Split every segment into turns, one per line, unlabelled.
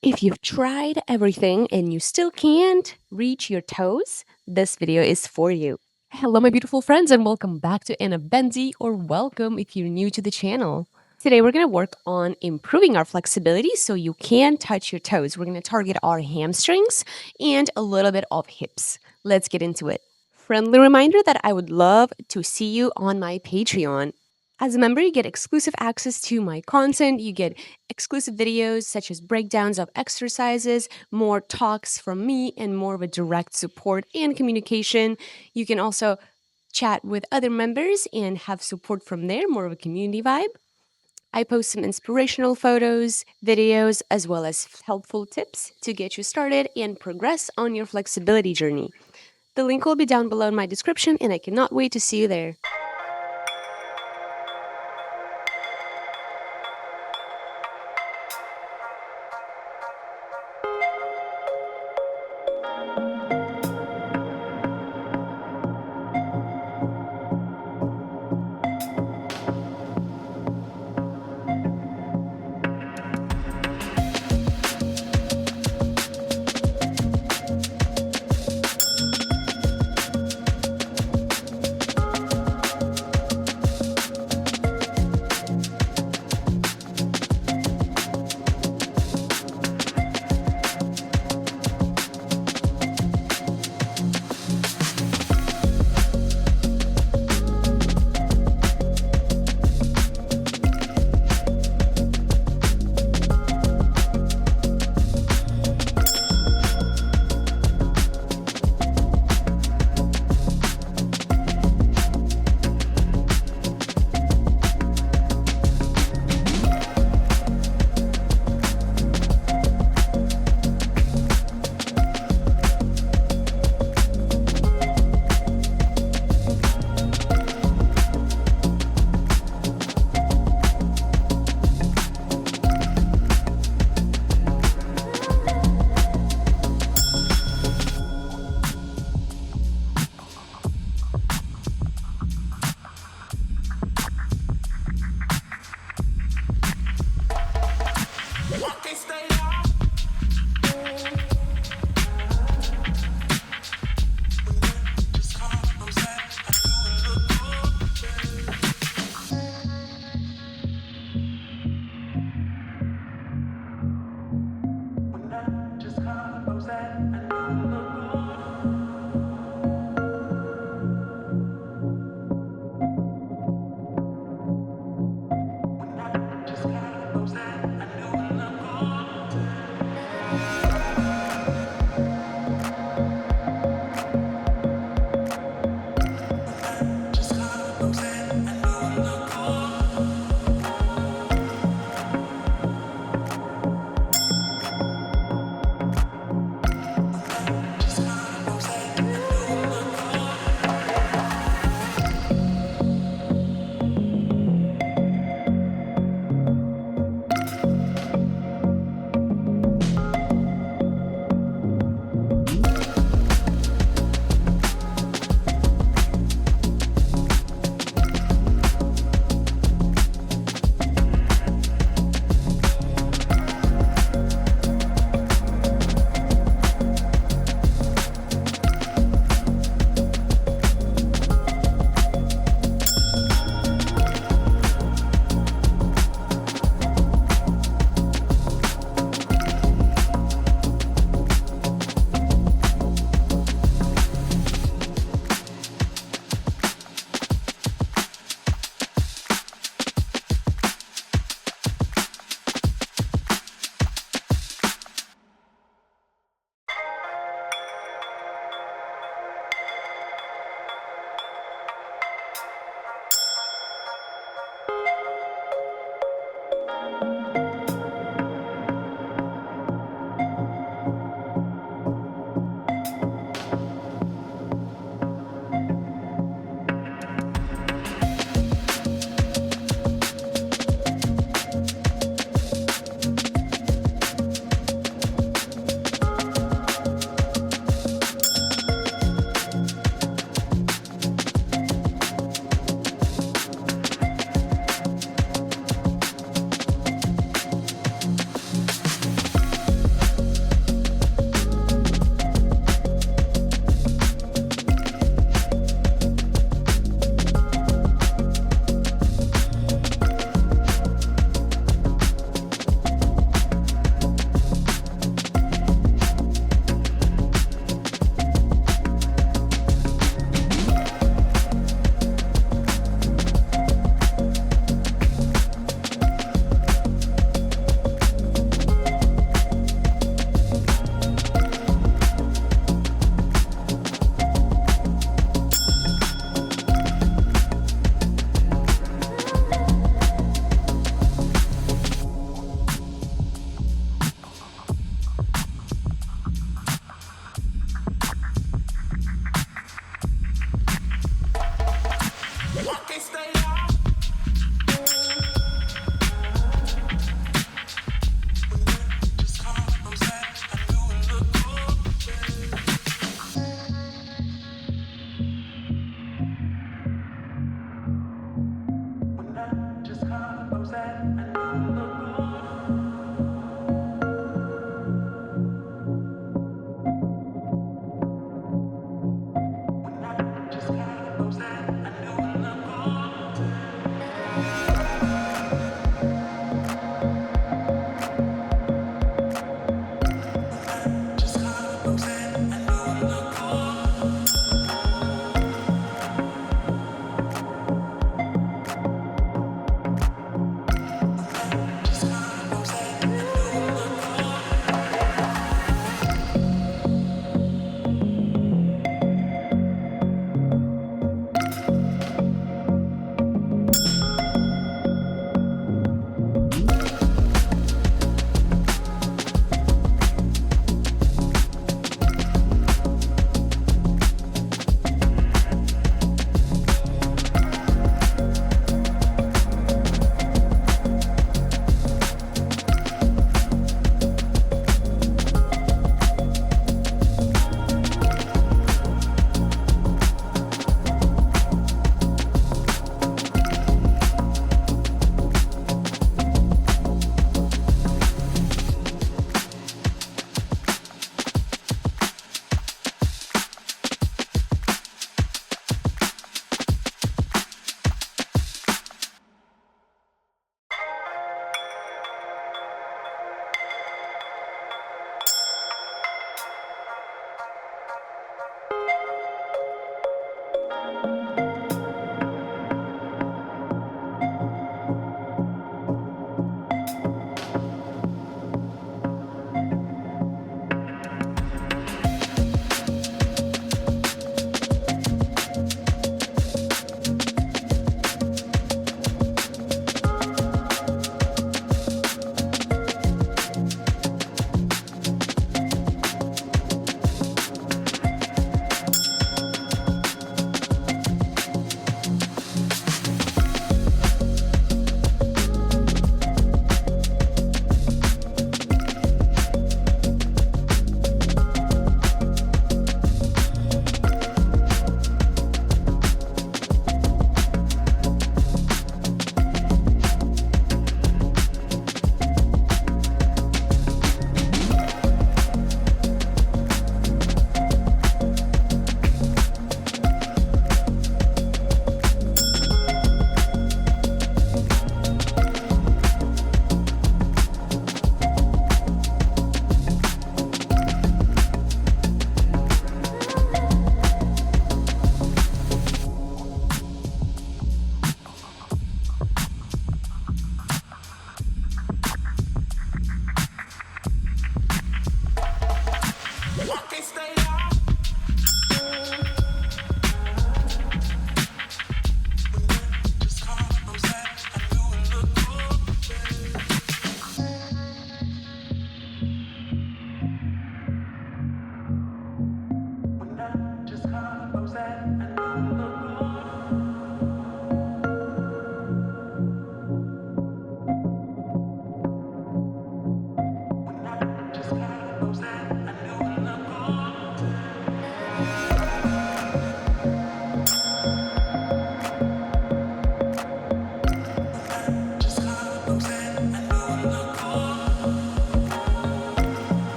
If you've tried everything and you still can't reach your toes, this video is for you. Hello, my beautiful friends, and welcome back to Anna Benzi, or welcome if you're new to the channel. Today, we're going to work on improving our flexibility so you can touch your toes. We're going to target our hamstrings and a little bit of hips. Let's get into it. Friendly reminder that I would love to see you on my Patreon. As a member, you get exclusive access to my content. You get exclusive videos such as breakdowns of exercises, more talks from me, and more of a direct support and communication. You can also chat with other members and have support from there, more of a community vibe. I post some inspirational photos, videos, as well as helpful tips to get you started and progress on your flexibility journey. The link will be down below in my description, and I cannot wait to see you there.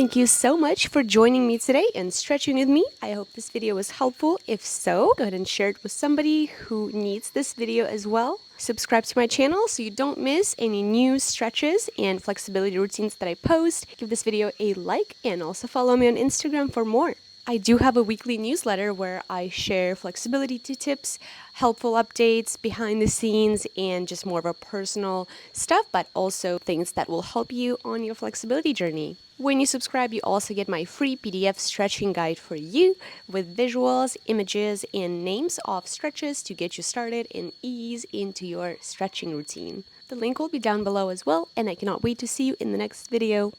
Thank you so much for joining me today and stretching with me. I hope this video was helpful. If so, go ahead and share it with somebody who needs this video as well. Subscribe to my channel so you don't miss any new stretches and flexibility routines that I post. Give this video a like and also follow me on Instagram for more. I do have a weekly newsletter where I share flexibility tips, helpful updates, behind the scenes, and just more of a personal stuff, but also things that will help you on your flexibility journey. When you subscribe, you also get my free PDF stretching guide for you with visuals, images, and names of stretches to get you started and ease into your stretching routine. The link will be down below as well, and I cannot wait to see you in the next video.